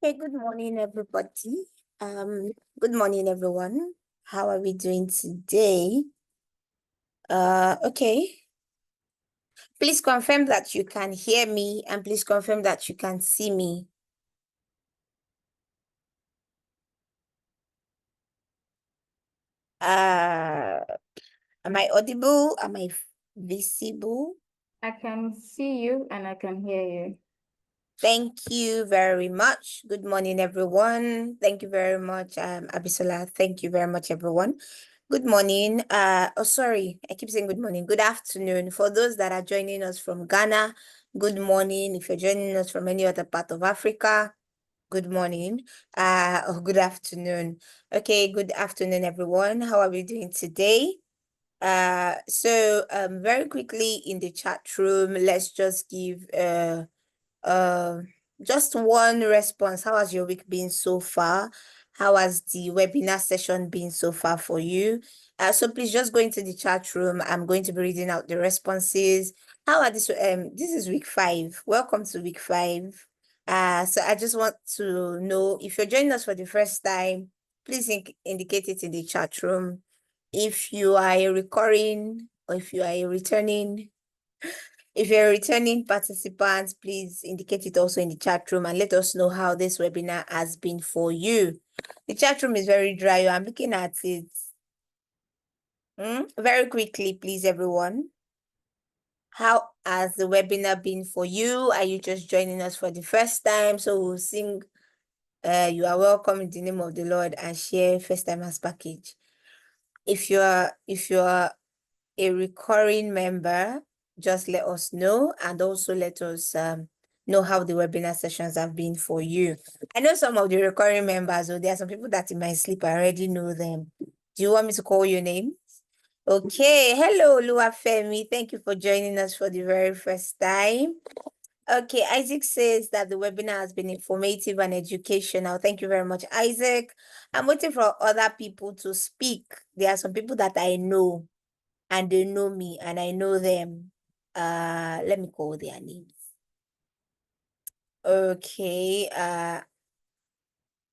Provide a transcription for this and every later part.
Okay, good morning, everybody. Good morning, everyone. How are we doing today? Okay. Please confirm that you can hear me and please confirm that you can see me. Am I audible? Am I visible? I can see you and I can hear you. Thank you very much. Good morning, everyone. Thank you very much, Abisola. Thank you very much, everyone. Good morning. Sorry, I keep saying good morning. Good afternoon. For those that are joining us from Ghana, good morning. If you're joining us from any other part of Africa, good morning. Or good afternoon. Okay, good afternoon, everyone. How are we doing today? Very quickly in the chat room, let's just give uh, just one response. How has your week been so far? How has the webinar session been so far for you? So please just go into the chat room. I'm going to be reading out the responses. How are this is week 5. Welcome to week 5. So I just want to know if you're joining us for the first time, please indicate it in the chat room. If you are a recurring or if you are a returning if you're a returning participant, please indicate it also in the chat room and let us know how this webinar has been for you. The chat room is very dry. I'm looking at it. Very quickly, please, everyone. How has the webinar been for you? Are you just joining us for the first time? So we'll sing You Are Welcome in the Name of the Lord and share First Timers Package. If you're a recurring member, just let us know and also let us know how the webinar sessions have been for you. I know some of the recurring members, so there are some people that in my sleep I already know them. Do you want me to call your name? Okay, hello, Luafemi. Thank you for joining us for the very first time. Okay, Isaac says that the webinar has been informative and educational. Thank you very much, Isaac. I'm waiting for other people to speak. There are some people that I know and they know me and I know them. Let me call their names. Okay.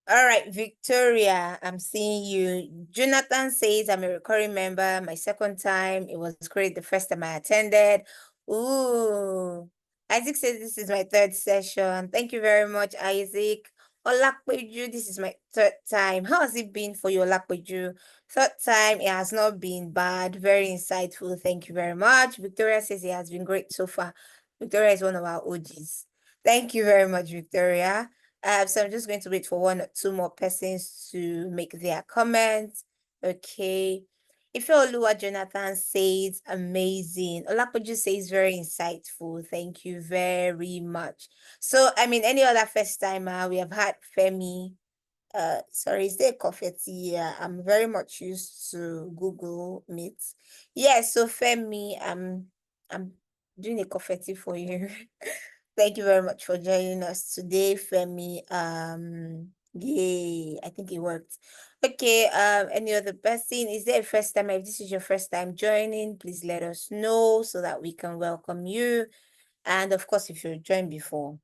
All right, Victoria, I'm seeing you. Jonathan says I'm a recurring member. My second time. It was great the first time I attended. Ooh. Isaac says this is my third session. Thank you very much, Isaac. Olakpeju, this is my third time. How has it been for you, Olakpeju? Third time, it has not been bad. Very insightful. Thank you very much. Victoria says it has been great so far. Victoria is one of our OGs. Thank you very much, Victoria. So I'm just going to wait for 1 or 2 more persons to make their comments. Okay. Ifeoluwa Jonathan says amazing. Olapoju says very insightful. Thank you very much. So, I mean, any other first timer, we have had Femi. Sorry, is there a coffee here? I'm very much used to Google Meet. Yes, so Femi, I'm doing a coffee for you. Thank you very much for joining us today, Femi. Yay, I think it worked. Okay, any other person? Is there a first time? If this is your first time joining, please let us know so that we can welcome you. And of course, if you've joined before,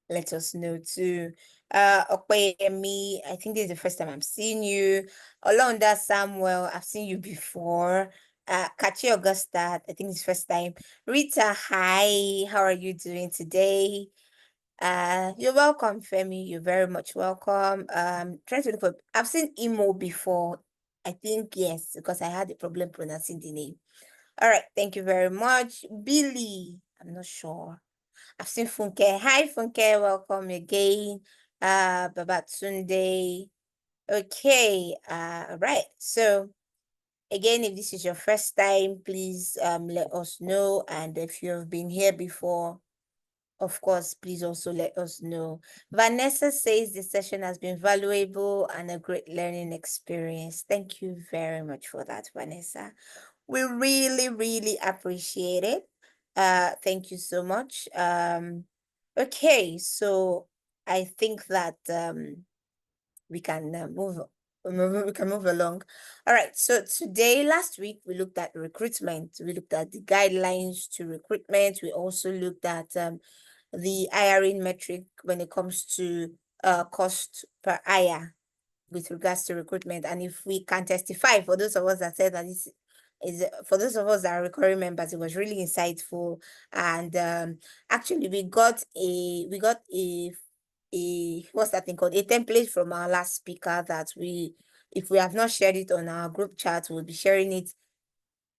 let us know too. Okpeyemi, I think this is the first time I'm seeing you. Olonda Samuel, I've seen you before. Kachi Augusta, I think it's first time. Rita, hi, how are you doing today? You're welcome, Femi. You're very much welcome. Trying to look for. I've seen Imo before. I think yes, because I had a problem pronouncing the name. All right, thank you very much, Billy. I'm not sure. I've seen Funke. Hi, Funke. Welcome again. Babatunde. Okay. Right. So again, if this is your first time, please let us know. And if you've been here before, of course, please also let us know. Vanessa says the session has been valuable and a great learning experience. Thank you very much for that, Vanessa. We really, really appreciate it. Thank you so much. Okay, so I think that we can we can move along. All right, so last week, we looked at recruitment. We looked at the guidelines to recruitment. We also looked at the hiring metric when it comes to cost per hire with regards to recruitment. And if we can testify, for those of us that said that this is, for those of us that are recurring members, it was really insightful. And actually we got a what's that thing called, a template from our last speaker that we, if we have not shared it on our group chat, we'll be sharing it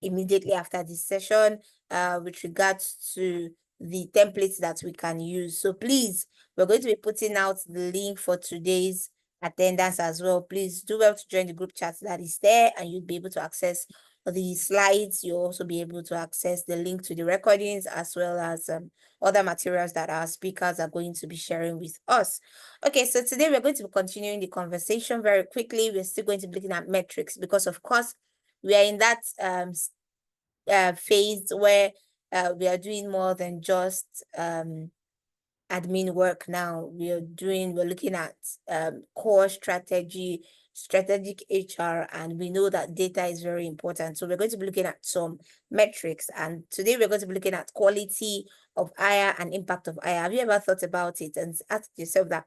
immediately after this session, with regards to the templates that we can use. So please, we're going to be putting out the link for today's attendance as well. Please do well to join the group chat that is there, and you'll be able to access the slides. You'll also be able to access the link to the recordings, as well as other materials that our speakers are going to be sharing with us. Okay, so today we're going to be continuing the conversation very quickly. We're still going to be looking at metrics because, of course, we are in that phase where we are doing more than just admin work now. We're looking at core strategy, strategic HR, and we know that data is very important. So we're going to be looking at some metrics, and today we're going to be looking at quality of hire and impact of hire. Have you ever thought about it and asked yourself that,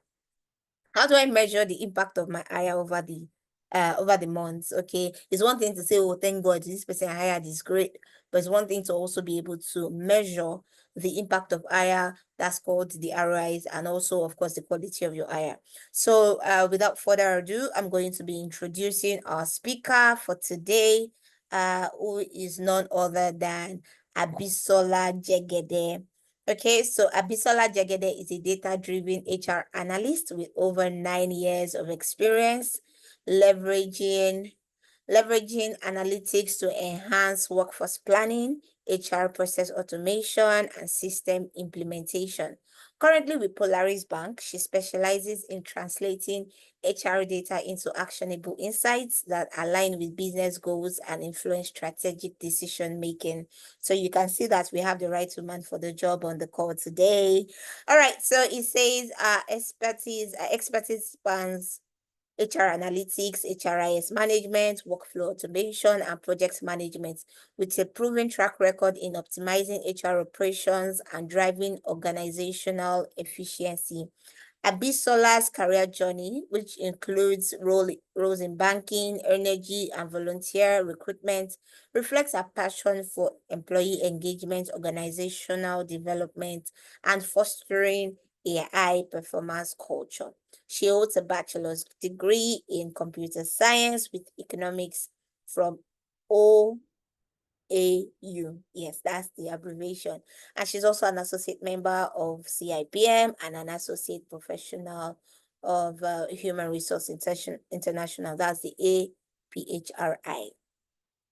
how do I measure the impact of my hire over the months? Okay, it's one thing to say, oh, thank God this person I hired is great, but it's one thing to also be able to measure the impact of hire. That's called the ROIs, and also, of course, the quality of your hire. So without further ado, I'm going to be introducing our speaker for today, who is none other than Abisola Jegede. Okay, so Abisola Jegede is a data-driven HR analyst with over 9 years of experience leveraging analytics to enhance workforce planning, HR process automation, and system implementation. Currently with Polaris Bank, she specializes in translating HR data into actionable insights that align with business goals and influence strategic decision making. So you can see that we have the right woman for the job on the call today. All right, so it says expertise spans HR analytics, HRIS management, workflow automation, and project management, with a proven track record in optimizing HR operations and driving organizational efficiency. Abisola's career journey, which includes roles in banking, energy, and volunteer recruitment, reflects a passion for employee engagement, organizational development, and fostering a high performance culture. She holds a bachelor's degree in computer science with economics from OAU. Yes, that's the abbreviation. And she's also an associate member of CIPM and an associate professional of Human Resource International. That's the APHRI.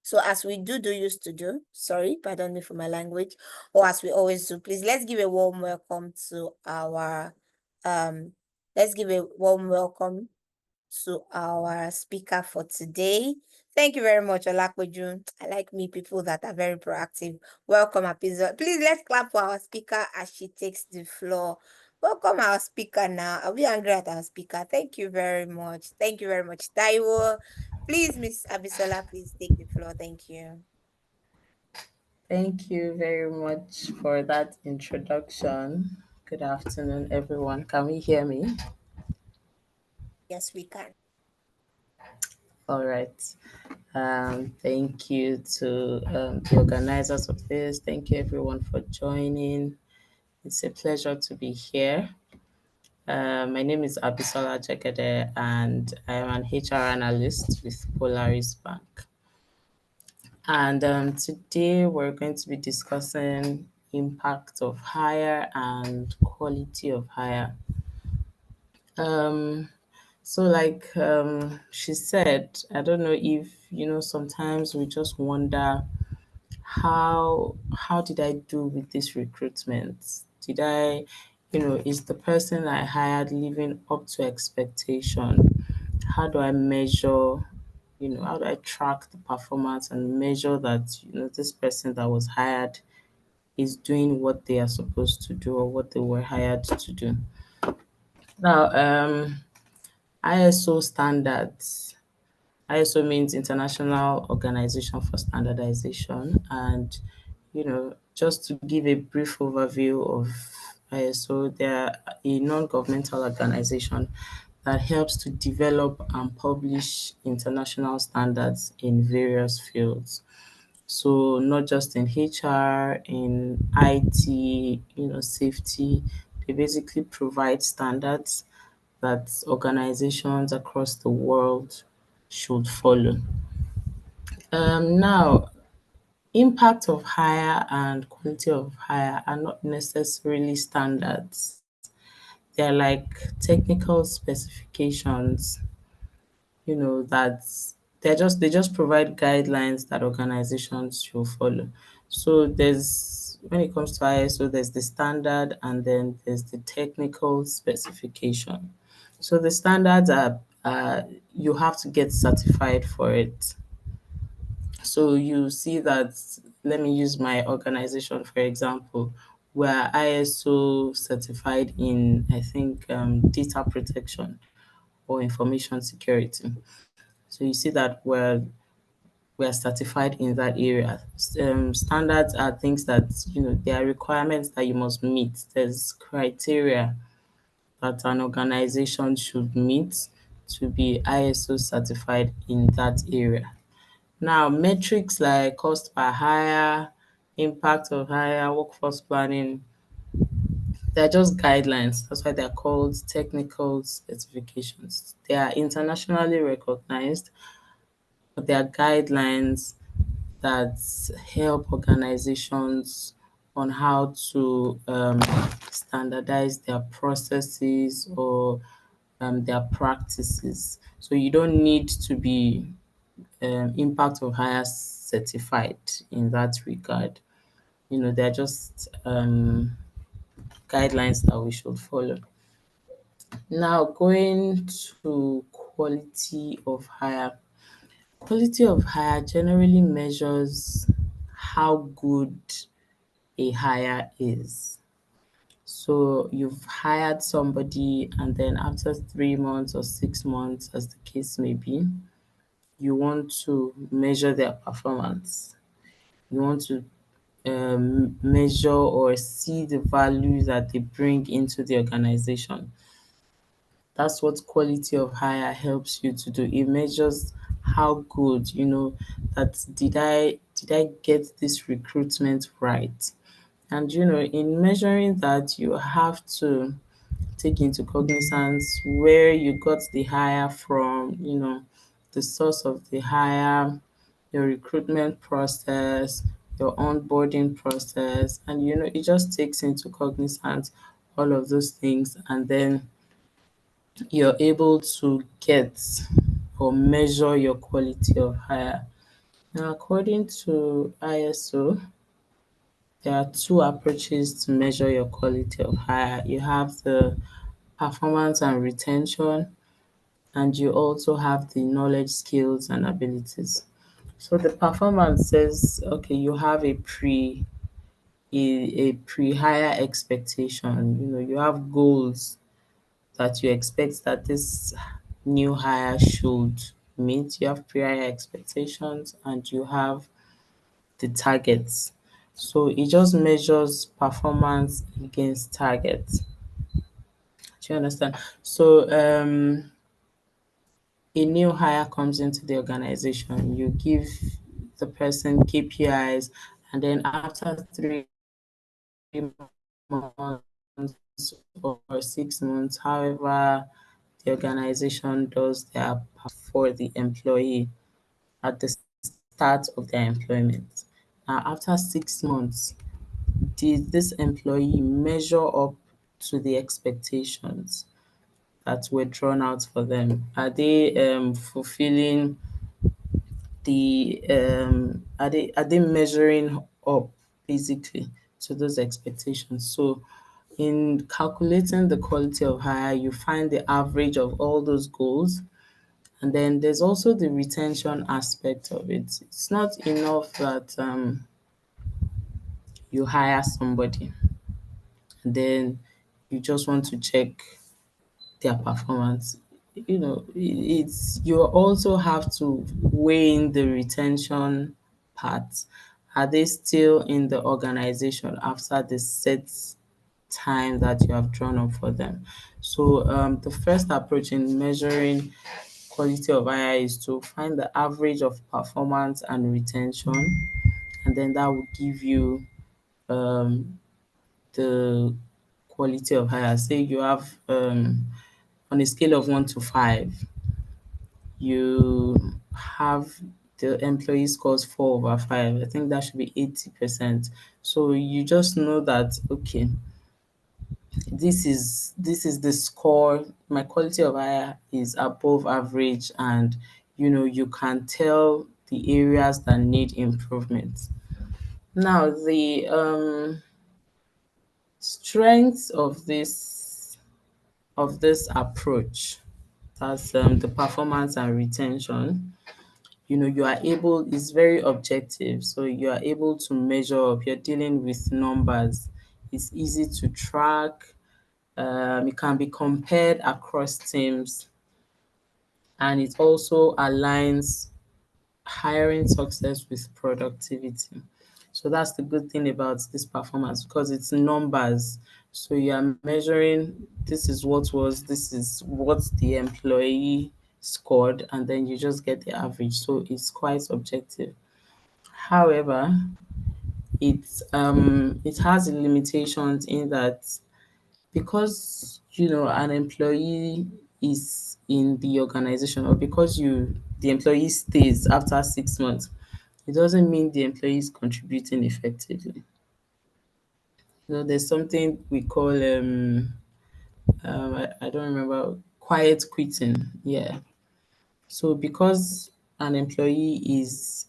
So as we used to do, sorry, pardon me for my language, or as we always do, please let's give a warm welcome to our speaker for today. Thank you very much, Olakweju. I like me people that are very proactive. Welcome, Abisola. Please let's clap for our speaker as she takes the floor. Welcome our speaker now. Are we angry at our speaker? Thank you very much. Thank you very much, Taiwo. Please, Miss Abisola, please take the floor. Thank you. Thank you very much for that introduction. Good afternoon, everyone. Can we hear me? Yes, we can. All right. Thank you to the organizers of this. Thank you, everyone, for joining. It's a pleasure to be here. My name is Abisola Jegede, and I am an HR analyst with Polaris Bank. And today we're going to be discussing impact of hire and quality of hire. So like she said, I don't know if sometimes we just wonder how did I do with this recruitment? Did I, is the person I hired living up to expectation? How do I measure, how do I track the performance and measure that, this person that was hired is doing what they are supposed to do or what they were hired to do? Now, ISO standards. ISO means International Organization for Standardization. And, just to give a brief overview of ISO, they are a non-governmental organization that helps to develop and publish international standards in various fields. So not just in HR, in IT, safety, they basically provide standards that organizations across the world should follow. Now, impact of hire and quality of hire are not necessarily standards. They're like technical specifications, that they just provide guidelines that organizations should follow. So there's when it comes to ISO, there's the standard and then there's the technical specification. So the standards are you have to get certified for it. So you see that, let me use my organization for example. We're ISO certified in, I think, data protection or information security. So you see that we're certified in that area. Standards are things that, there are requirements that you must meet. There's criteria that an organization should meet to be ISO certified in that area. Now, metrics like cost per hire, impact of hire, workforce planning, they're just guidelines. That's why they're called technical specifications. They are internationally recognized, but they are guidelines that help organizations on how to standardize their processes or their practices. So you don't need to be impact of hire certified in that regard. They're just guidelines that we should follow. Now, going to quality of hire. Quality of hire generally measures how good a hire is. So you've hired somebody, and then after 3 months or 6 months, as the case may be, you want to measure their performance. You want to measure or see the value that they bring into the organization. That's what quality of hire helps you to do. It measures how good, that did I get this recruitment right? And in measuring that, you have to take into cognizance where you got the hire from, the source of the hire, your recruitment process, your onboarding process, and it just takes into cognizance all of those things, and then you're able to get or measure your quality of hire. Now, according to ISO, there are two approaches to measure your quality of hire. You have the performance and retention, and you also have the knowledge, skills, and abilities. So the performance says, okay, you have a pre-hire expectation. You have goals that you expect that this new hire should meet. You have pre-hire expectations and you have the targets. So it just measures performance against targets. Do you understand? So a new hire comes into the organization, you give the person KPIs, and then after 3 months or 6 months, however the organization does their part for the employee at the start of their employment. Now, after 6 months, did this employee measure up to the expectations that were drawn out for them? Are they fulfilling the are they measuring up basically to those expectations? So in calculating the quality of hire, you find the average of all those goals. And then there's also the retention aspect of it. It's not enough that you hire somebody and then you just want to check their performance. It's you also have to weigh in the retention part. Are they still in the organization after the set time that you have drawn up for them. So the first approach in measuring quality of hire is to find the average of performance and retention, and then that will give you um, the quality of hire. Say you have on a scale of 1 to 5, you have the employee scores 4/5. I think that should be 80%. So you just know that okay, this is the score. My quality of hire is above average, and you can tell the areas that need improvement. Now the strengths of this approach, that's the performance and retention. You are able, it's very objective, so you are able to measure up. You're dealing with numbers. It's easy to track. It can be compared across teams, and it also aligns hiring success with productivity. So that's the good thing about this performance, because it's numbers. So you are measuring, this is what the employee scored, and then you just get the average. So it's quite objective. However, it has limitations in that, because an employee is in the organization, or because the employee stays after 6 months, it doesn't mean the employee is contributing effectively. There's something we call I don't remember, quiet quitting. Yeah. So because an employee is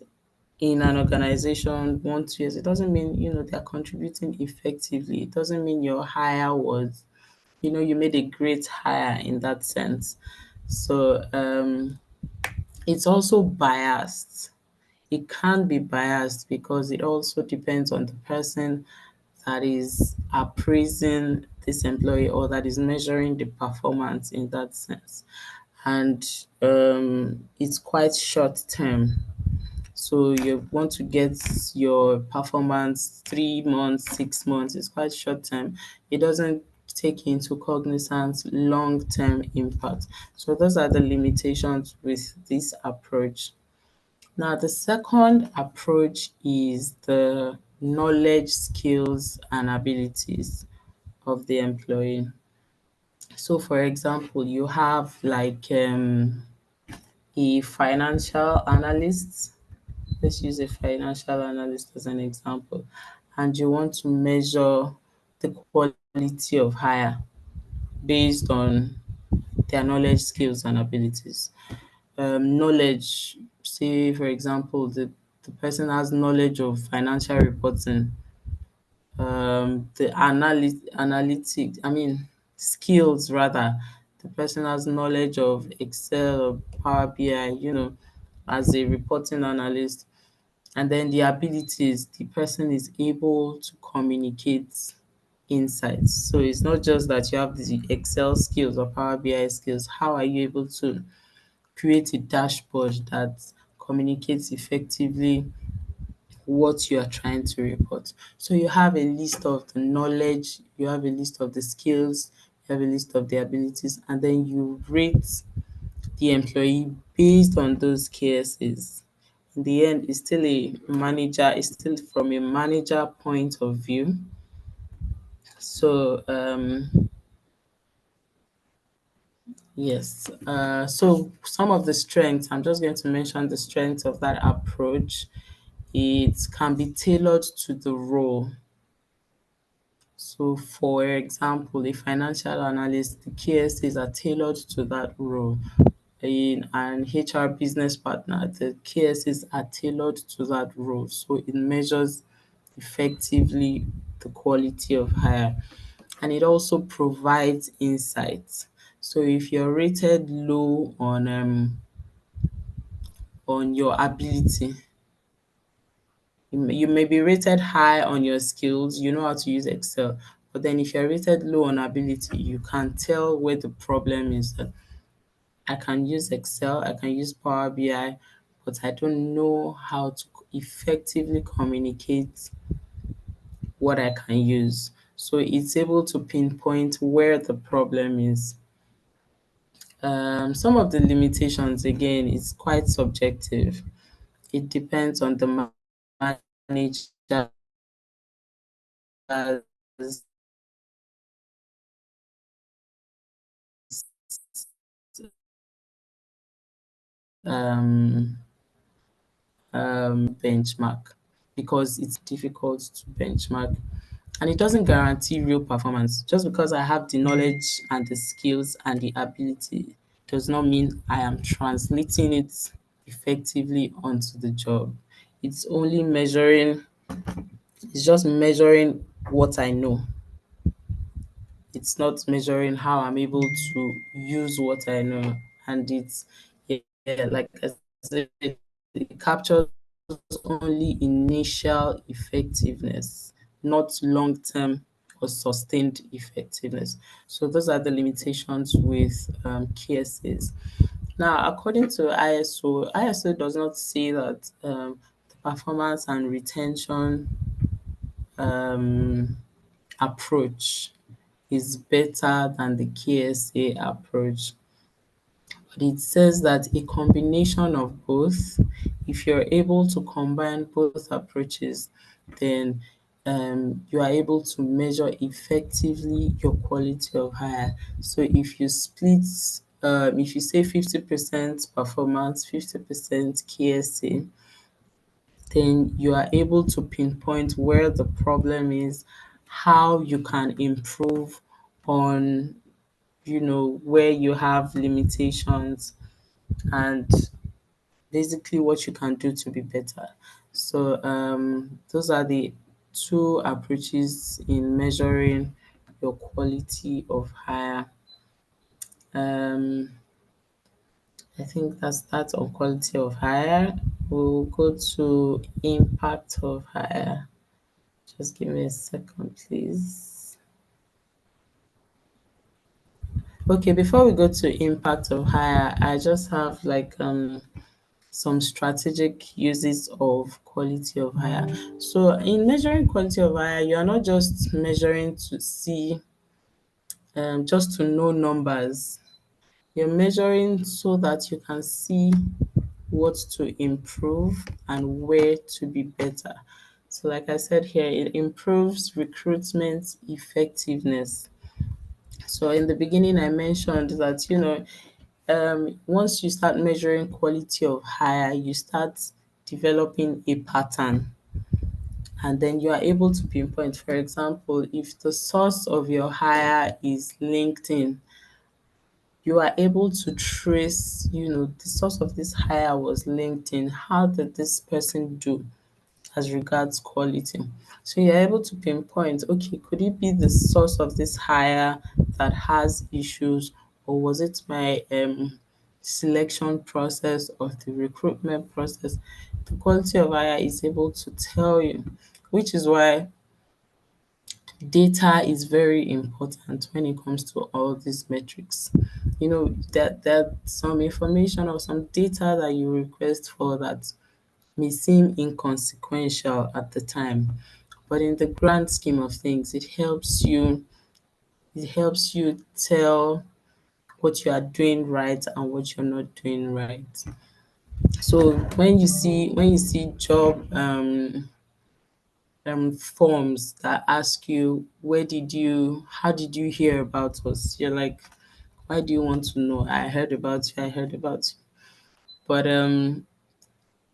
in an organization 1 2 years, it doesn't mean they're contributing effectively. It doesn't mean your hire was, you made a great hire in that sense. So it's also biased. It can be biased because it also depends on the person that is appraising this employee, or that is measuring the performance in that sense. And it's quite short term. So you want to get your performance 3 months, 6 months. It's quite short term. It doesn't take into cognizance long term impact. So those are the limitations with this approach. Now, the second approach is the knowledge, skills, and abilities of the employee. So, for example, you have like a financial analyst. Let's use a financial analyst as an example, and you want to measure the quality of hire based on their knowledge, skills, and abilities. Knowledge, say for example, the person has knowledge of financial reporting, the analytic, I mean skills rather. The person has knowledge of Excel or Power BI, as a reporting analyst. And then the abilities, the person is able to communicate insights. So it's not just that you have the Excel skills or Power BI skills. How are you able to create a dashboard that communicates effectively what you are trying to report? So you have a list of the knowledge, you have a list of the skills, you have a list of the abilities, and then you rate the employee based on those cases. In the end, it's still a manager, it's still from a manager point of view. So yes, so some of the strengths, I'm just going to mention the strengths of that approach. It can be tailored to the role. So, for example, a financial analyst, the KSAs are tailored to that role. In an HR business partner, the KSAs are tailored to that role. So, it measures effectively the quality of hire, and it also provides insights. So, if you're rated low on your ability, you may be rated high on your skills, you know how to use Excel, but then if you're rated low on ability, you can tell where the problem is. That I can use Excel, I can use Power BI, but I don't know how to effectively communicate what I can use. So it's able to pinpoint where the problem is. Some of the limitations, again, is quite subjective. It depends on the manager's um, benchmark, because it's difficult to benchmark and it doesn't guarantee real performance. Just because I have the knowledge and the skills and the ability does not mean I am translating it effectively onto the job. It's only measuring, it's just measuring what I know. It's not measuring how I'm able to use what I know. And it's, yeah, like I said, it captures only initial effectiveness, not long term or sustained effectiveness. So those are the limitations with KSAs. Now, according to ISO does not say that the performance and retention um, approach is better than the KSA approach. But it says that a combination of both, if you're able to combine both approaches, then you are able to measure effectively your quality of hire. So if you split, if you say 50% performance, 50% KSA, then you are able to pinpoint where the problem is, how you can improve on, where you have limitations, and basically what you can do to be better. So those are the two approaches in measuring your quality of hire. Um, I think that's that on quality of hire. We'll go to impact of hire. Just give me a second, please. Okay, before we go to impact of hire, I just have like some strategic uses of quality of hire. So in measuring quality of hire, you are not just measuring to see, just to know numbers. You're measuring so that you can see what to improve and where to be better. So like I said here, it improves recruitment effectiveness. So in the beginning, I mentioned that, once you start measuring quality of hire, you start developing a pattern, and then you are able to pinpoint. For example, if the source of your hire is LinkedIn, you are able to trace, the source of this hire was LinkedIn. How did this person do as regards quality? So you're able to pinpoint, okay, could it be the source of this hire that has issues, or was it my selection process or the recruitment process? The quality of hire is able to tell you, which is why data is very important when it comes to all these metrics. That some information or some data that you request for that may seem inconsequential at the time, but in the grand scheme of things, it helps you tell what you are doing right and what you're not doing right. So when you see job forms that ask you, how did you hear about us? You're like, why do you want to know? I heard about you, I heard about you. But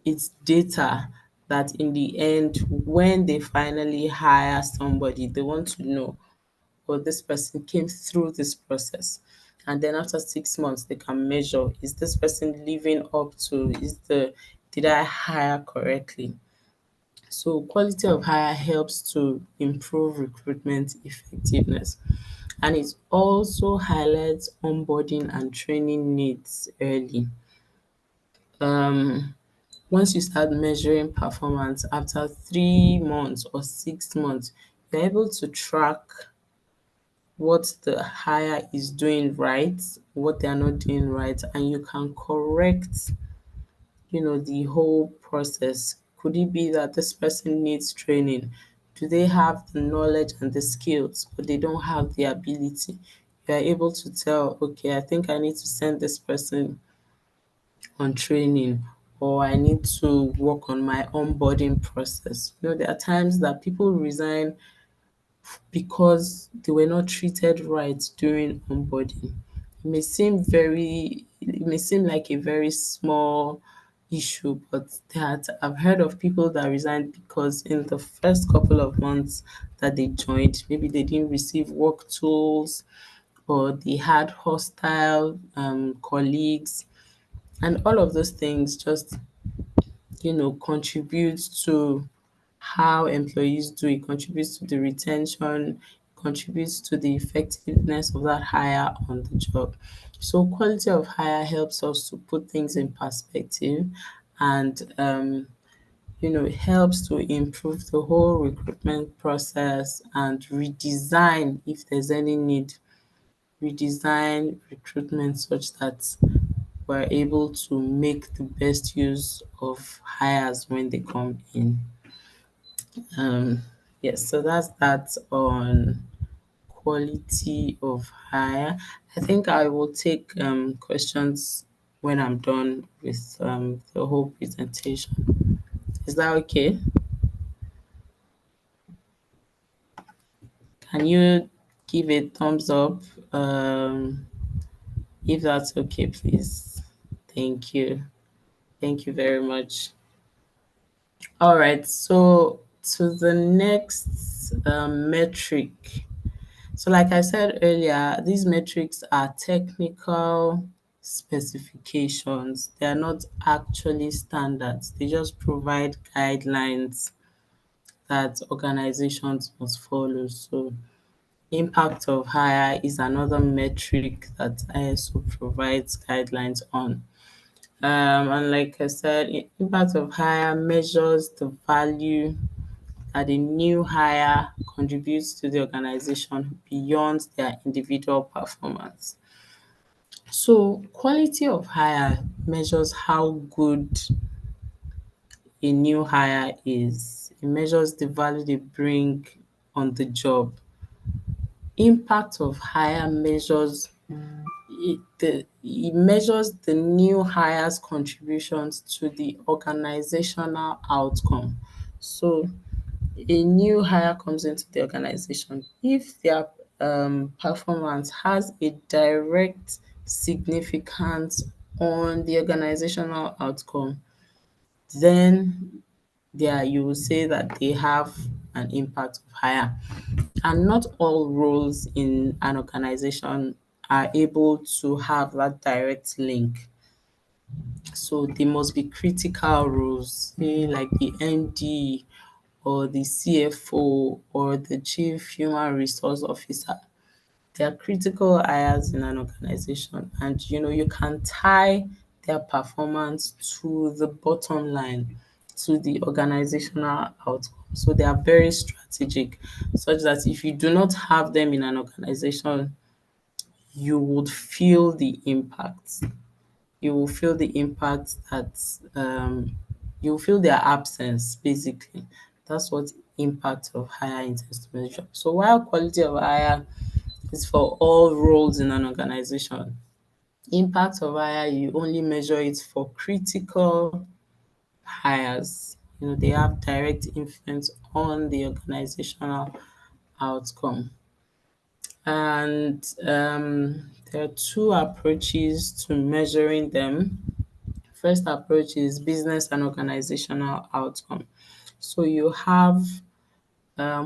it's data that in the end, when they finally hire somebody, they want to know, oh, this person came through this process. And then after 6 months, they can measure, is this person living up to, did I hire correctly? So quality of hire helps to improve recruitment effectiveness. And it also highlights onboarding and training needs early. Um, Once you start measuring performance after 3 months or 6 months, you're able to track what the hire is doing right, what they are not doing right, and you can correct, the whole process. Could it be that this person needs training? Do they have the knowledge and the skills, but they don't have the ability? You are able to tell, okay, I think I need to send this person on training, or I need to work on my onboarding process. There are times that people resign because they were not treated right during onboarding. It may seem like a very small issue, but that I've heard of people that resigned because in the first couple of months that they joined, maybe they didn't receive work tools, or they had hostile colleagues, and all of those things just contribute to how employees do. It contributes to the retention, contributes to the effectiveness of that hire on the job. So quality of hire helps us to put things in perspective, and it helps to improve the whole recruitment process and redesign, if there's any need, redesign recruitment such that we're able to make the best use of hires when they come in. Um, yes, so that's that on quality of hire. I think I will take questions when I'm done with the whole presentation. Is that okay? Can you give a thumbs up if that's okay, please? Thank you. Thank you very much. All right, so to the next metric. So, like I said earlier, these metrics are technical specifications. They are not actually standards. They just provide guidelines that organizations must follow. So, impact of hire is another metric that ISO provides guidelines on. And like I said, impact of hire measures the value that a new hire contributes to the organization beyond their individual performance. So, quality of hire measures how good a new hire is. It measures the value they bring on the job. Impact of hire measures it measures the new hire's contributions to the organizational outcome. So a new hire comes into the organization, if their performance has a direct significance on the organizational outcome, then there you will say that they have an impact of hire. And not all roles in an organization are able to have that direct link. So they must be critical roles, say like the MD or the CFO or the Chief Human Resource Officer. They are critical hires in an organization, and you can tie their performance to the bottom line, to the organizational outcome. So they are very strategic, such that if you do not have them in an organization, you would feel the impact. You will feel the impact that you will feel their absence, basically. That's what impact of hire intends to measure. So while quality of hire is for all roles in an organization, impact of hire, you only measure it for critical hires. They have direct influence on the organizational outcome. And there are two approaches to measuring them. First approach is business and organizational outcome. So you have,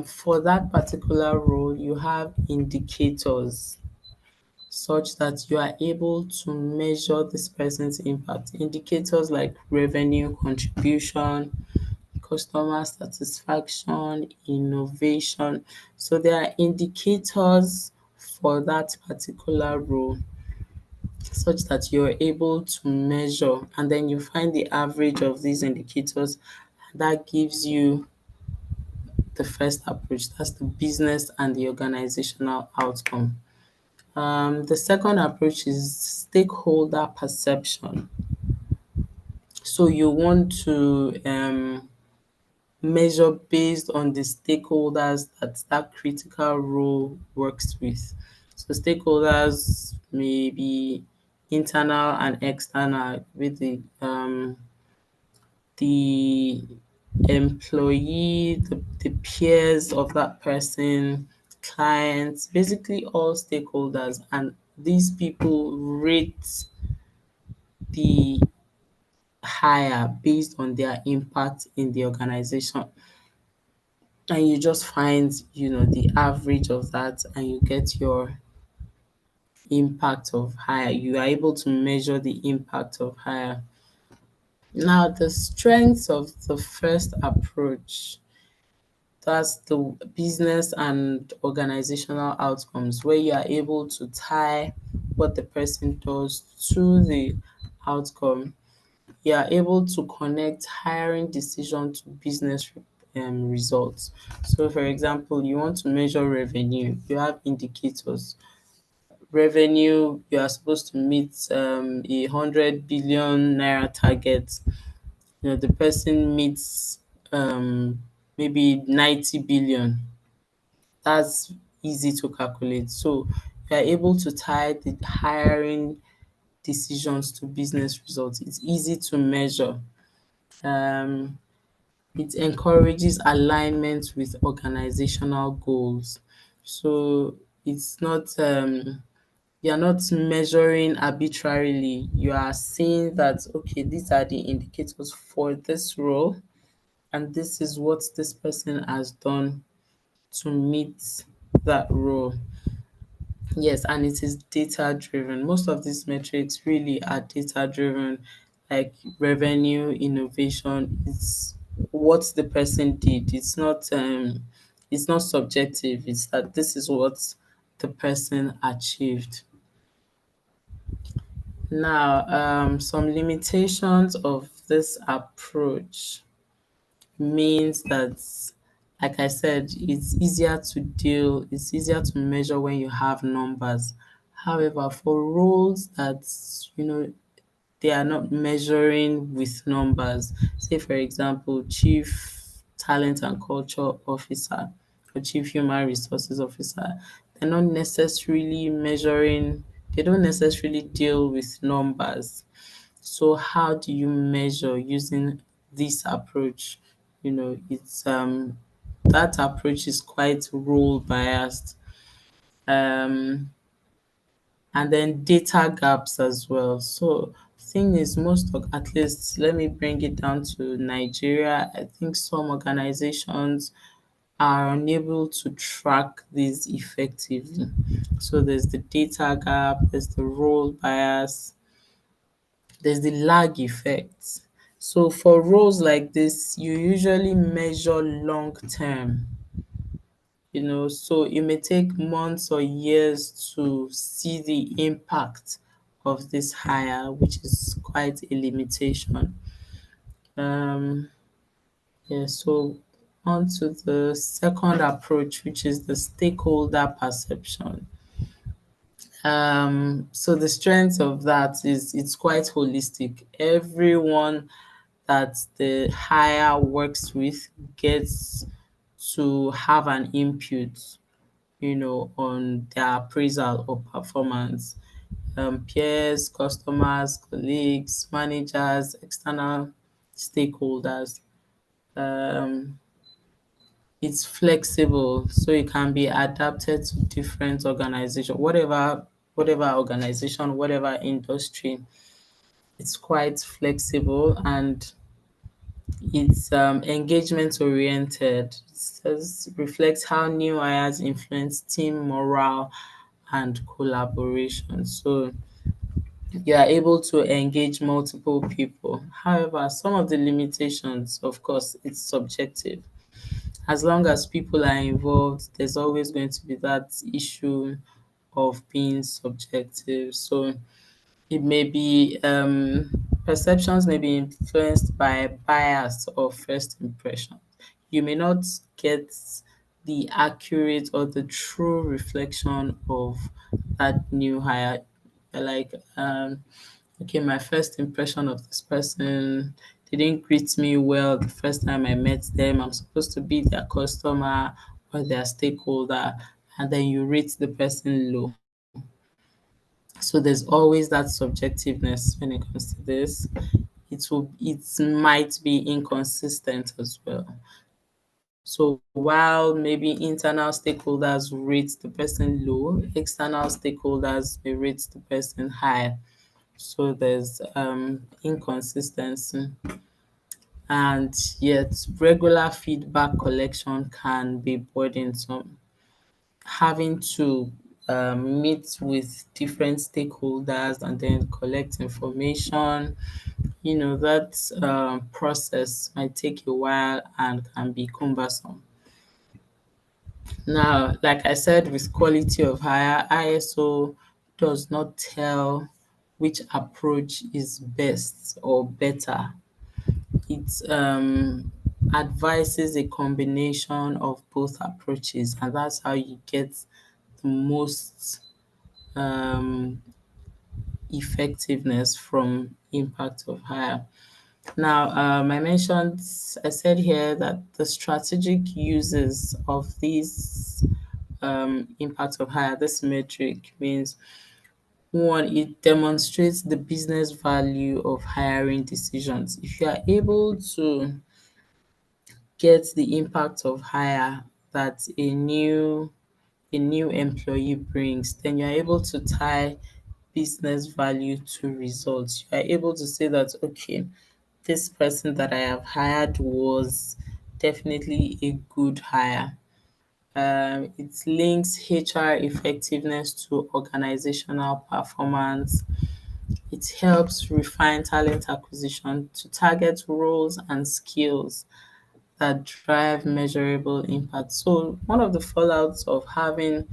for that particular role, you have indicators such that you are able to measure this person's impact. Indicators like revenue contribution, customer satisfaction, innovation. So there are indicators for that particular role such that you're able to measure, and then you find the average of these indicators. That gives you the first approach. That's the business and the organizational outcome. The second approach is stakeholder perception. So you want to measure based on the stakeholders that that critical role works with. So stakeholders may be internal and external, with the employee, the peers of that person, clients, basically all stakeholders. And these people rate the hire based on their impact in the organization. And you just find, the average of that, and you get your impact of hire. You are able to measure the impact of hire. Now, the strengths of the first approach, that's the business and organizational outcomes, where you are able to tie what the person does to the outcome. You are able to connect hiring decision to business results. So, for example, you want to measure revenue, you have indicators. Revenue, you are supposed to meet 100 billion naira target. The person meets maybe 90 billion. That's easy to calculate. So you are able to tie the hiring decisions to business results. It's easy to measure. Um, it encourages alignment with organizational goals. So it's not you're not measuring arbitrarily. You are saying that, okay, these are the indicators for this role, and this is what this person has done to meet that role. Yes, and it is data driven. Most of these metrics really are data driven, like revenue, innovation. It's what the person did. It's not subjective. It's that this is what the person achieved. Now, some limitations of this approach means that, like I said, it's easier to measure when you have numbers. However, for roles that, you know, they are not measuring with numbers, say, for example, chief talent and culture officer or chief human resources officer, they're not necessarily measuring, they don't necessarily deal with numbers. So how do you measure using this approach? It's that approach is quite role biased. Um and then data gaps as well. So thing is, at least let me bring it down to Nigeria. I think some organizations are unable to track this effectively. So there's the data gap, there's the role bias, there's the lag effect. So for roles like this, you usually measure long term. So it may take months or years to see the impact of this hire, which is quite a limitation. Um, yeah, so on to the second approach, which is the stakeholder perception. So the strength of that is it's quite holistic. Everyone that the hire works with gets to have an input, on their appraisal or performance. Peers, customers, colleagues, managers, external stakeholders. Um, it's flexible, so it can be adapted to different organization, whatever organization, whatever industry. It's quite flexible, and it's engagement oriented. It says reflects how new hires influence team morale and collaboration. So you are able to engage multiple people. However, some of the limitations, of course, it's subjective. As long as people are involved, there's always going to be that issue of being subjective. So it may be perceptions may be influenced by bias or first impression. You may not get the accurate or the true reflection of that new hire. Like, okay, my first impression of this person they didn't greet me well the first time I met them. I'm supposed to be their customer or their stakeholder, and then you rate the person low. So there's always that subjectiveness when it comes to this. It might be inconsistent as well. So while maybe internal stakeholders rate the person low, external stakeholders may rate the person high. So there's inconsistency. And yet regular feedback collection can be burdensome. Having to meet with different stakeholders and then collect information, that process might take a while and can be cumbersome. Now, like I said, with quality of hire, ISO does not tell which approach is best or better. It advises a combination of both approaches, and that's how you get the most um, effectiveness from impact of hire. Now, I said here that the strategic uses of these impact of hire, this metric means one, it demonstrates the business value of hiring decisions. If you are able to get the impact of hire that a new employee brings, then you're able to tie business value to results. You are able to say that, okay, this person that I have hired was definitely a good hire. It links HR effectiveness to organizational performance. It helps refine talent acquisition to target roles and skills that drive measurable impact. So one of the fallouts of having,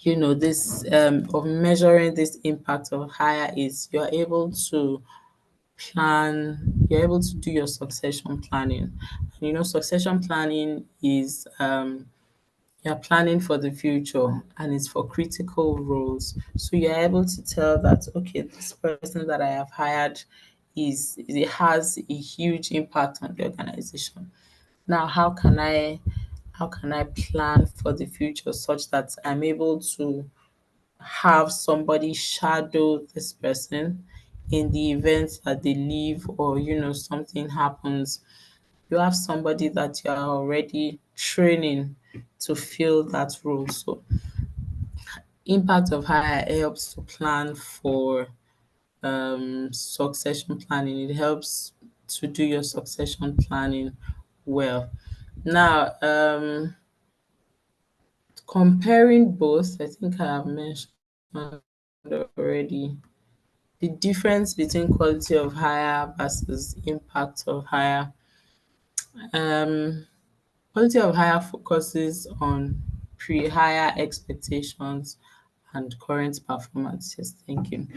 this of measuring this impact of hire is you're able to do your succession planning. And succession planning is you're planning for the future and it's for critical roles. So you're able to tell that, okay, this person that I have hired it has a huge impact on the organization. Now, how can I plan for the future such that I'm able to have somebody shadow this person in the event that they leave or something happens? You have somebody that you are already training to fill that role. So impact of hire helps to plan for succession planning. It helps to do your succession planning well. Now, comparing both, I think I have mentioned already the difference between quality of hire versus impact of hire. Um, Quality of hire focuses on pre-hire expectations and current performance. Yes, thank you.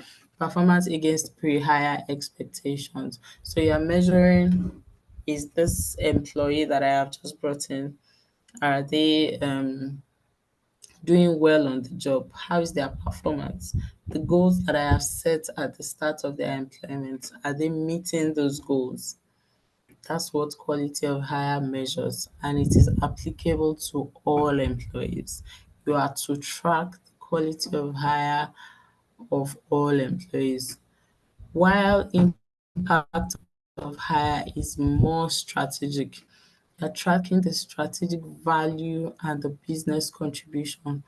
Performance against pre-hire expectations. So you're measuring, is this employee that I have just brought in, are they doing well on the job? How is their performance? The goals that I have set at the start of their employment, are they meeting those goals? That's what quality of hire measures, and it is applicable to all employees. You are to track the quality of hire of all employees. While impact of hire is more strategic, you're tracking the strategic value and the business contribution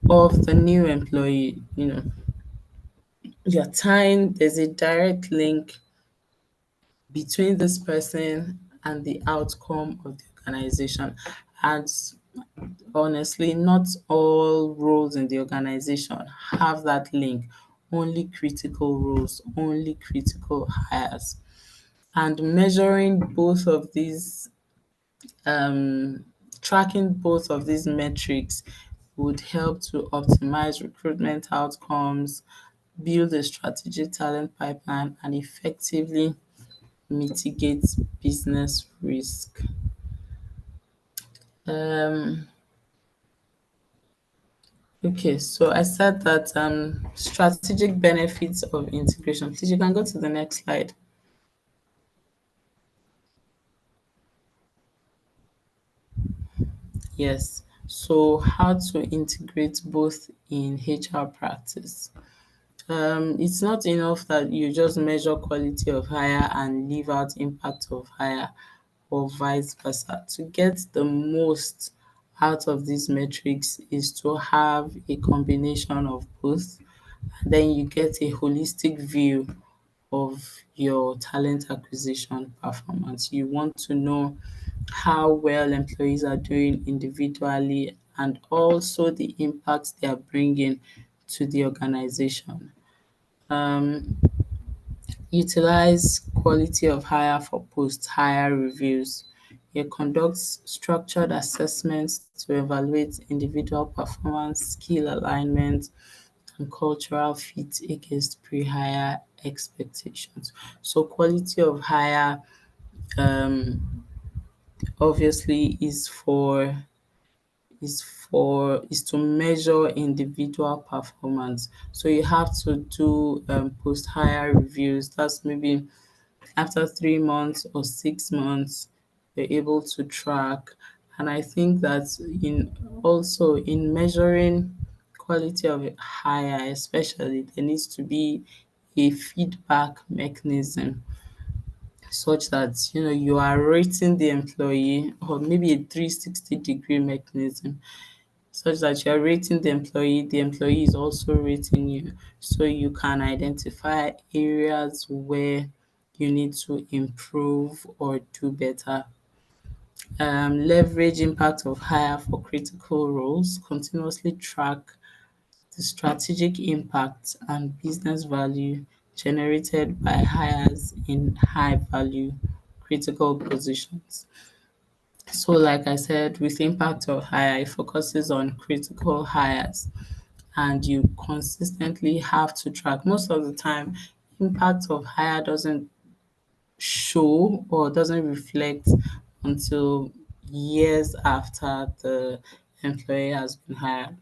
of the new employee. You're tying, there's a direct link between this person and the outcome of the organization. And honestly, not all roles in the organization have that link. Only critical roles, only critical hires. And measuring both of these, um, tracking both of these metrics would help to optimize recruitment outcomes, build a strategic talent pipeline, and effectively mitigate business risk. Um, okay, so I said that strategic benefits of integration. Please, you can go to the next slide. Yes. So how to integrate both in HR practice? It's not enough that you just measure quality of hire and leave out impact of hire, or vice versa. To get the most out of these metrics is to have a combination of both. Then you get a holistic view of your talent acquisition performance. You want to know how well employees are doing individually and also the impact they are bringing to the organization. Um, Utilize quality of hire for post-hire reviews. It conducts structured assessments to evaluate individual performance, skill alignment, and cultural fit against pre-hire expectations. So quality of hire um, obviously is to measure individual performance. So you have to do post-hire reviews. That's maybe after 3 months or 6 months, you're able to track. And I think that in measuring quality of hire, especially, there needs to be a feedback mechanism such that you are rating the employee, or maybe a 360-degree mechanism such that you're rating the employee is also rating you, so you can identify areas where you need to improve or do better. Leverage impact of hire for critical roles, continuously track the strategic impact and business value generated by hires in high value critical positions. So like I said, with impact of hire, it focuses on critical hires and you consistently have to track. Most of the time, impact of hire doesn't show or doesn't reflect until years after the employee has been hired.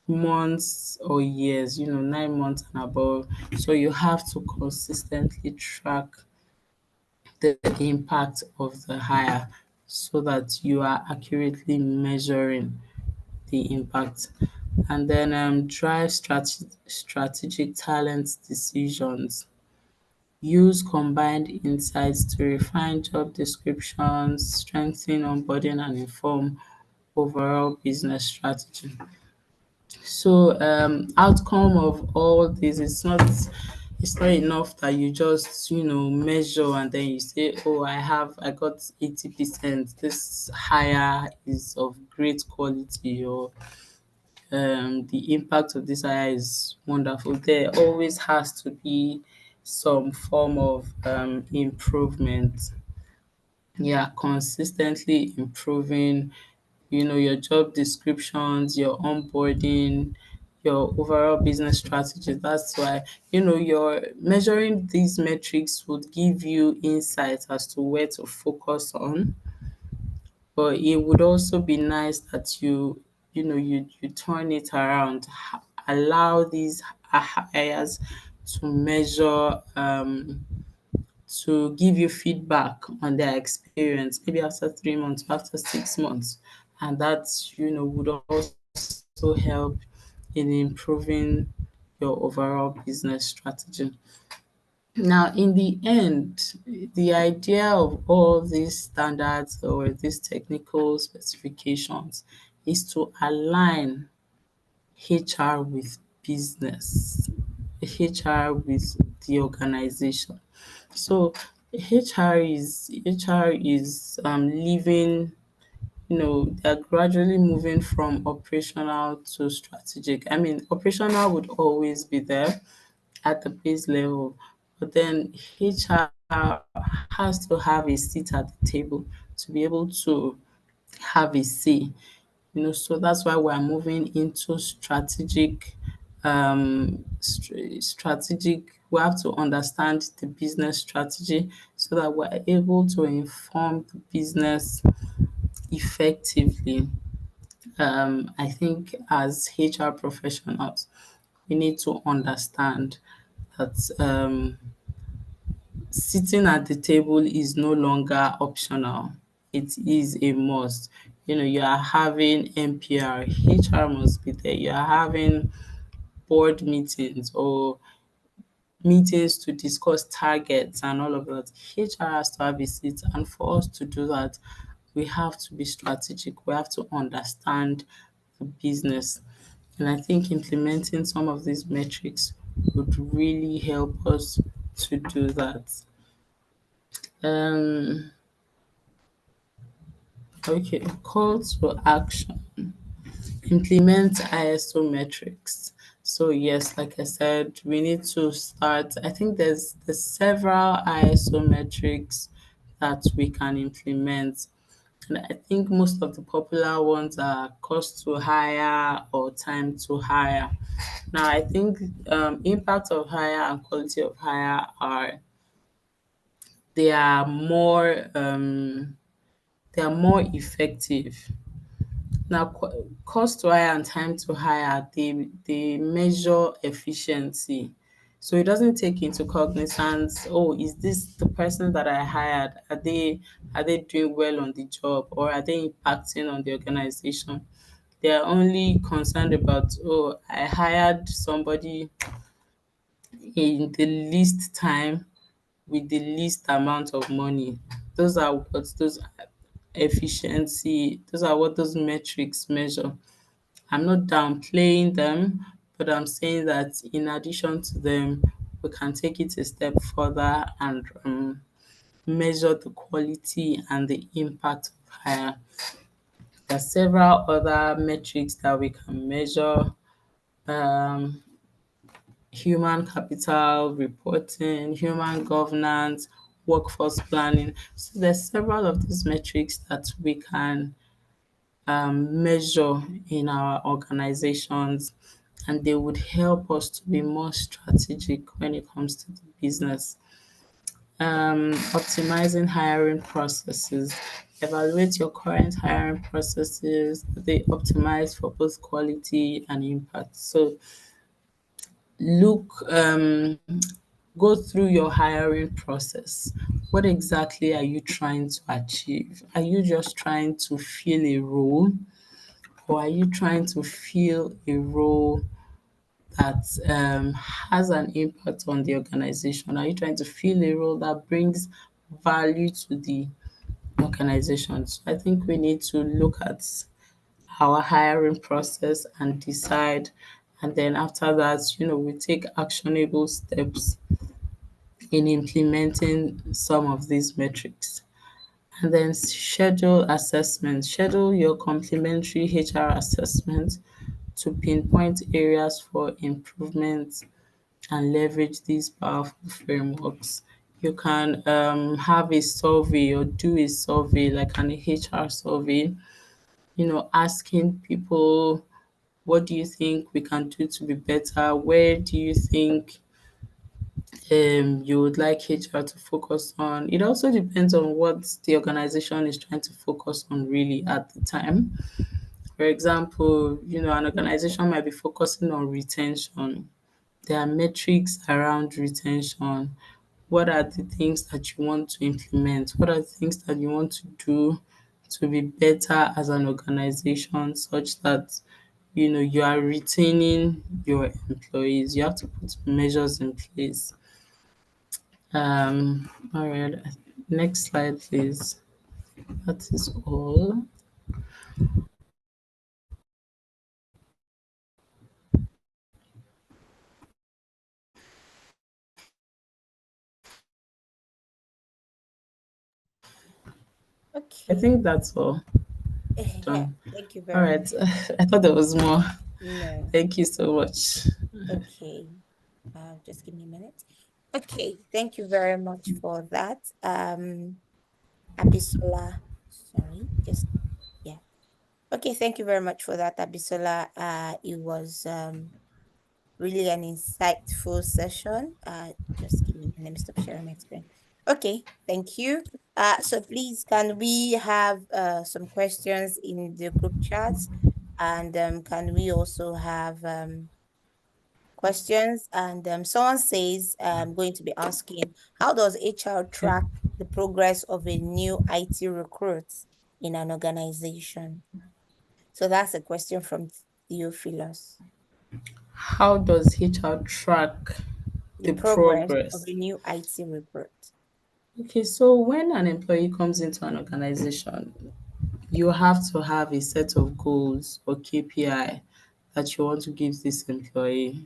Months or years, 9 months and above. So you have to consistently track the impact of the hire so that you are accurately measuring the impact. And then drive strategic talent decisions. Use combined insights to refine job descriptions, strengthen onboarding, and inform overall business strategy. So outcome of all this is not, it's not enough that you just measure and then you say, oh, I got 80%, this hire is of great quality, or the impact of this hire is wonderful. There always has to be some form of improvement. Yeah, consistently improving, your job descriptions, your onboarding, your overall business strategy. That's why, your measuring these metrics would give you insight as to where to focus on. But it would also be nice that you turn it around, allow these hires to measure, to give you feedback on their experience, maybe after 3 months, after 6 months, and that would also help in improving your overall business strategy. Now, in the end, the idea of all these standards or these technical specifications is to align HR with business, HR with the organization. So HR is living, they're gradually moving from operational to strategic. I mean, operational would always be there at the base level, but then HR has to have a seat at the table to be able to have a say. So that's why we're moving into strategic. We have to understand the business strategy so that we're able to inform the business effectively. I think as HR professionals, we need to understand that sitting at the table is no longer optional. it is a must. You are having NPR, HR must be there. You are having board meetings or meetings to discuss targets and all of that. HR has to have a seat, and for us to do that, we have to be strategic. We have to understand the business. And I think implementing some of these metrics would really help us to do that. Um, okay, call to action. Implement ISO metrics. So yes, like I said, we need to start. I think there's several ISO metrics that we can implement. And I think most of the popular ones are cost to hire or time to hire. Now, I think impact of hire and quality of hire they are more they are more effective. Now, cost to hire and time to hire, they measure efficiency. So it doesn't take into cognizance, oh, is this the person that I hired? Are they doing well on the job, or are they impacting on the organization? They are only concerned about, oh, I hired somebody in the least time with the least amount of money. Those are what those efficiency, those are what those metrics measure. I'm not downplaying them, but I'm saying that in addition to them, we can take it a step further and measure the quality and the impact of hire. There are several other metrics that we can measure. Um, Human capital reporting, human governance, workforce planning. So there's several of these metrics that we can measure in our organizations, and they would help us to be more strategic when it comes to the business. Optimizing hiring processes. Evaluate your current hiring processes. They optimize for both quality and impact. So look, go through your hiring process. What exactly are you trying to achieve? Are you just trying to fill a role, or are you trying to fill a role that has an impact on the organization? Are you trying to fill a role that brings value to the organization? So I think we need to look at our hiring process and decide. And then after that, we take actionable steps in implementing some of these metrics. And then schedule assessment. Schedule your complementary HR assessment to pinpoint areas for improvement and leverage these powerful frameworks. You can have a survey or do a survey like an HR survey, asking people, what do you think we can do to be better? Where do you think you would like HR to focus on? It also depends on what the organization is trying to focus on really at the time. For example, an organization might be focusing on retention. There are metrics around retention. What are the things that you want to implement? What are the things that you want to do to be better as an organization such that you are retaining your employees? You have to put measures in place. All right. Next slide, please. That is all. I Okay. think that's all. Yeah, Done. thank you All very right. much. I thought there was more. No. Thank you so much. Okay. Just give me a minute. Okay, thank you very much for that. Abisola, sorry, just yeah. Okay, thank you very much for that, Abisola. It was really an insightful session. Just give me, let me stop sharing my screen. Okay, thank you. So please, can we have some questions in the group chat? And can we also have questions, and someone says I'm going to be asking, how does HR track the progress of a new IT recruit in an organization? So that's a question from Theophilus. How does HR track The the progress of progress? a new IT recruit. Okay, so when an employee comes into an organization, you have to have a set of goals or KPI that you want to give this employee.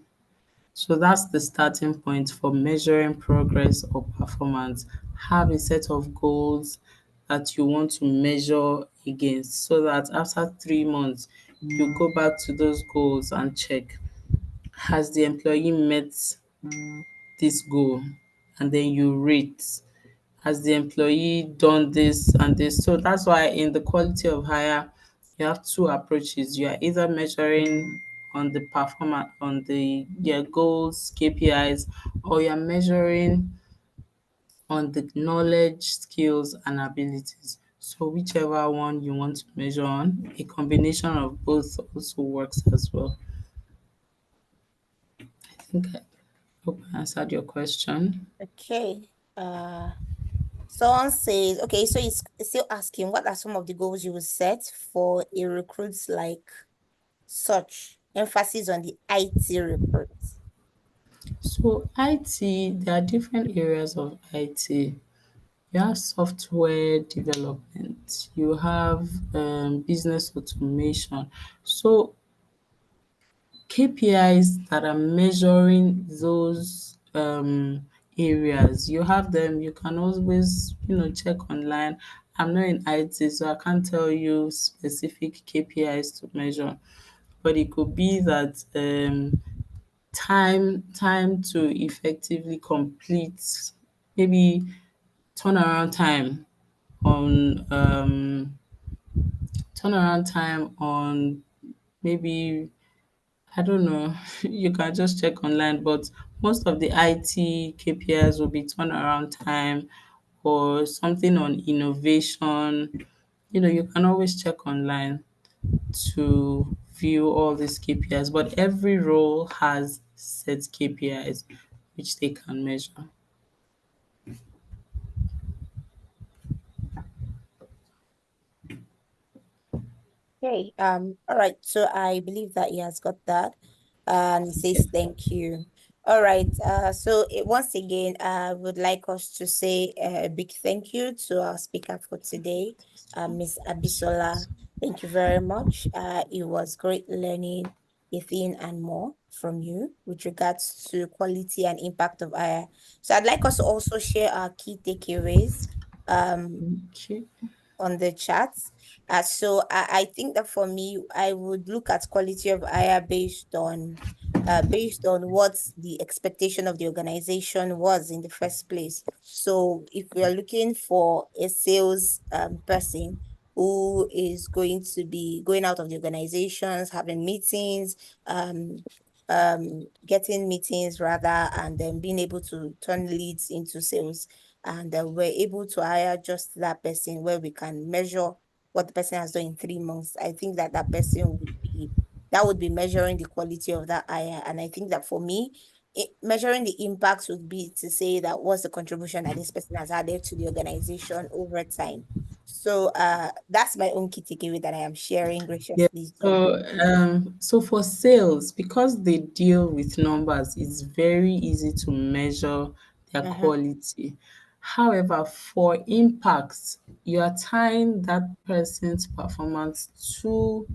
So that's the starting point for measuring progress or performance. Have a set of goals that you want to measure against so that after 3 months, you go back to those goals and check, has the employee met this goal? And then you rate, has the employee done this and this? So that's why in the quality of hire, you have two approaches. You are either measuring on the performance, on the your goals, KPIs, or you're measuring on the knowledge, skills, and abilities. So whichever one you want to measure on, a combination of both also works as well. I think I hope I answered your question. Okay. Someone says, okay, so it's still asking, what are some of the goals you will set for a recruit like such? Emphasis on the IT recruits. So IT, there are different areas of IT. You have software development, you have business automation. So KPIs that are measuring those areas, you have them. You can always, check online. I'm not in IT, so I can't tell you specific KPIs to measure, but it could be that time to effectively complete, maybe turnaround time on maybe, I don't know, you can just check online, but most of the IT KPIs will be turnaround time or something on innovation. You can always check online to view all these KPIs, but every role has set KPIs which they can measure. Okay, all right. So I believe that he has got that. And he Okay. says thank you. All right. So once again, I would like us to say a big thank you to our speaker for today, Miss Abisola. Thank you very much. It was great learning a thing and more from you with regards to quality and impact of AI. So I'd like us to also share our key takeaways. Okay. On the chat. So I think that for me, I would look at quality of hire based on what the expectation of the organization was in the first place. So if we are looking for a sales person who is going to be going out of the organizations, having meetings, getting meetings rather, and then being able to turn leads into sales, and we're able to hire just that person where we can measure what the person has done in 3 months. I think that that would be measuring the quality of that hire. And I think that for me, measuring the impact would be to say that what's the contribution that this person has added to the organization over time. So that's my own key takeaway that I am sharing Yeah. graciously. So So for sales, because they deal with numbers, it's very easy to measure their mhm. quality. However, for impacts, you are tying that person's performance to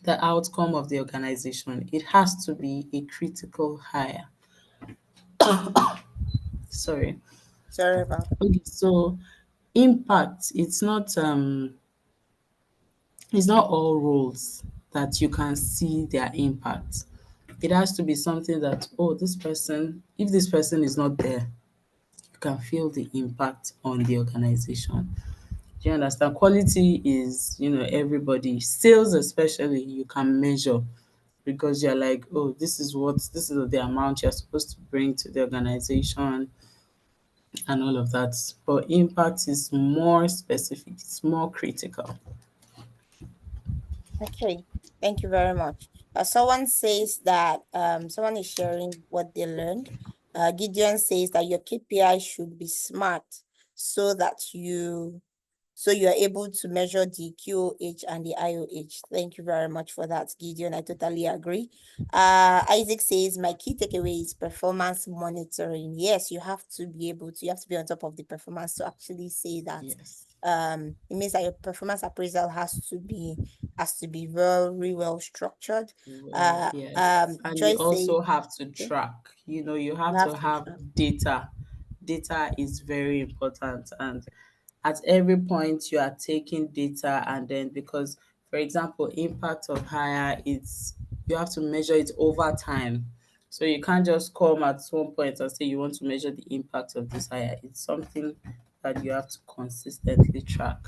the outcome of the organization. It has to be a critical hire. Sorry. Sorry about that. Okay, so impact, it's not all roles that you can see their impact. It has to be something that, oh, this person, if this person is not there, you can feel the impact on the organization. Do you understand? Quality is, everybody, sales especially, you can measure because you're like, oh, this is the amount you're supposed to bring to the organization and all of that. But impact is more specific, it's more critical. Okay, thank you very much. Someone says that someone is sharing what they learned. Gideon says that your KPI should be smart so that you are able to measure the QOH and the IOH. Thank you very much for that, Gideon. I totally agree. Isaac says my key takeaway is performance monitoring. Yes, you have to be on top of the performance to actually say that. Yes. It means that your performance appraisal has to be very well structured. Well, yes. And you Joyce says, also have to okay, track, you you have have to to have track. data. Data is very important. And at every point you are taking data, and then because, for example, impact of hire, it's you have to measure it over time. So you can't just come at one point and say you want to measure the impact of this hire. It's something that you have to consistently track.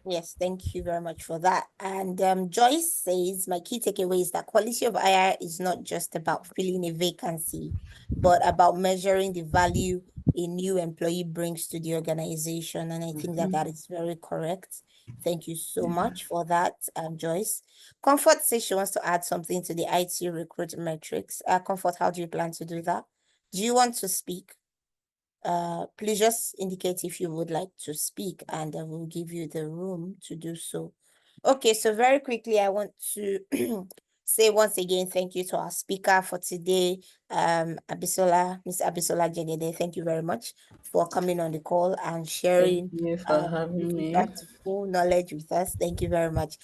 Yes, thank you very much for that. And Joyce says, my key takeaway is that quality of hire is not just about filling a vacancy, but about measuring the value a new employee brings to the organization. And I think that that is very correct. Thank you so much for that, Joyce. Comfort says she wants to add something to the IT recruit metrics. Comfort, how do you plan to do that? Do you want to speak? Please just indicate if you would like to speak, and I will give you the room to do so. Okay, so very quickly, I want to say once again, thank you to our speaker for today, Miss Abisola Jegede. Thank you very much for coming on the call and Thank sharing you for this having me. impactful knowledge with us. Thank you very much.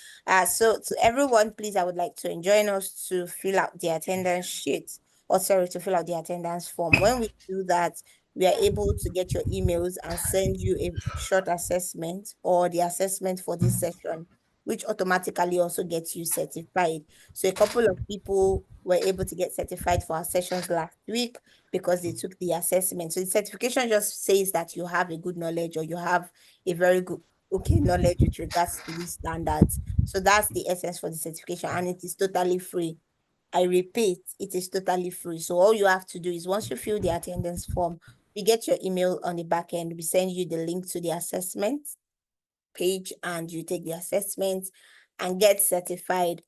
So to everyone, please, I would like to join us to fill out the attendance sheet, or sorry, to fill out the attendance form. When we do that, we are able to get your emails and send you a short assessment or the assessment for this session, which automatically also gets you certified. So a couple of people were able to get certified for our sessions last week because they took the assessment. So the certification just says that you have a good knowledge, or you have a very good knowledge with regards to these standards. So that's the essence for the certification, and it is totally free. I repeat, it is totally free. So all you have to do is, once you fill the attendance form, we get your email on the back end. We send you the link to the assessment page, and you take the assessment and get certified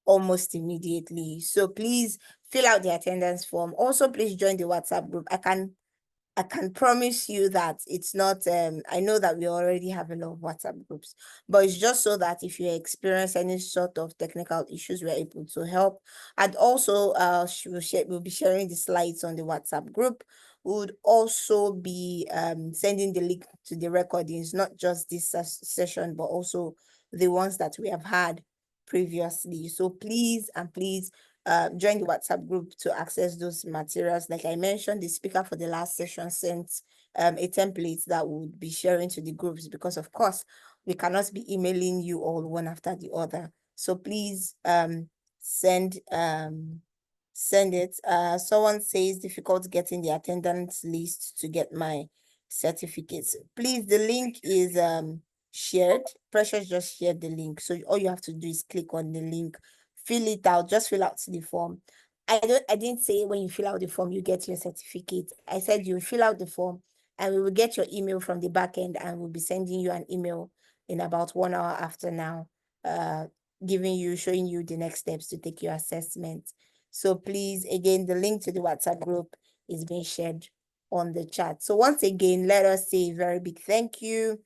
almost immediately. So please fill out the attendance form. Also, please join the WhatsApp group. I can promise you that it's not, I know that we already have a lot of WhatsApp groups, but it's just so that if you experience any sort of technical issues, we're able to help. And also, we'll be sharing the slides on the WhatsApp group. We would also be sending the link to the recordings, not just this session, but also the ones that we have had previously. So please and please join the WhatsApp group to access those materials. Like I mentioned, the speaker for the last session sent a template that would be sharing to the groups, because of course we cannot be emailing you all one after the other. So please send it. Someone says difficult getting the attendance list to get my certificates. Please, the link is shared. Precious just shared the link. So all you have to do is click on the link, fill it out, just fill out the form. I didn't say when you fill out the form, you get your certificate. I said you fill out the form and we will get your email from the back end, and we'll be sending you an email in about 1 hour after now, showing you the next steps to take your assessment. So please, again, the link to the WhatsApp group is being shared on the chat. So once again, let us say a very big thank you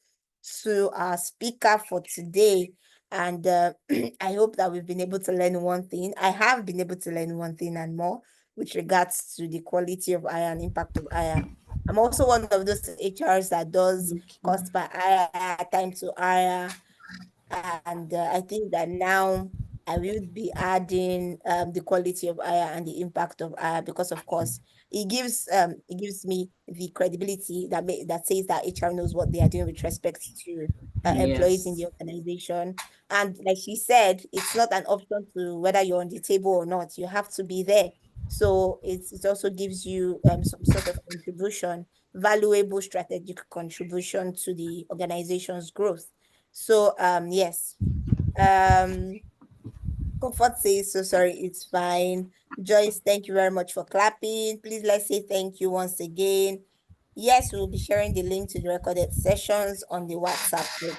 to our speaker for today. And I hope that we've been able to learn one thing. I have been able to learn one thing and more with regards to the quality of hire and impact of hire. I'm also one of those HRs that does Okay. cost per hire, time to hire, and I think that now I will be adding the quality of hire and the impact of hire, because of course it gives me the credibility that says that HR knows what they are doing with respect to employees in Yes. the organization. And like she said, it's not an option to whether you're on the table or not. You have to be there. So it also gives you some sort of contribution, valuable strategic contribution to the organization's growth. So yes. Um Comfort says so sorry, it's fine. Joyce, thank you very much for clapping. Please let's say thank you once again. Yes, we'll be sharing the link to the recorded sessions on the WhatsApp group.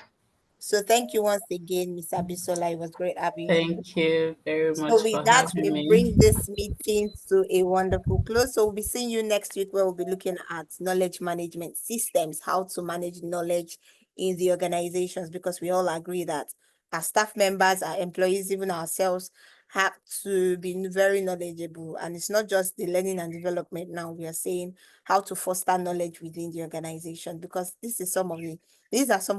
So thank you once again, Miss Abisola. It was great having you. Thank you very So much with for that, having we me. bring this meeting to a wonderful close. So we'll be seeing you next week where we'll be looking at knowledge management systems, how to manage knowledge in the organizations, because we all agree that our staff members, our employees, even ourselves have to be very knowledgeable. And it's not just the learning and development now. We are saying how to foster knowledge within the organization, because these are some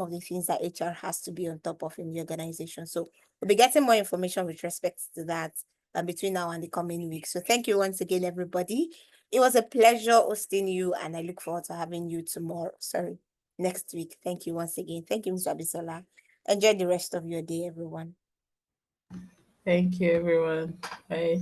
of the things that HR has to be on top of in the organization. So we'll be getting more information with respect to that between now and the coming week. So thank you once again, everybody. It was a pleasure hosting you, and I look forward to having you next week. Thank you once again. Thank you, Mr. Abisola. Enjoy the rest of your day, everyone. Thank you, everyone. Bye.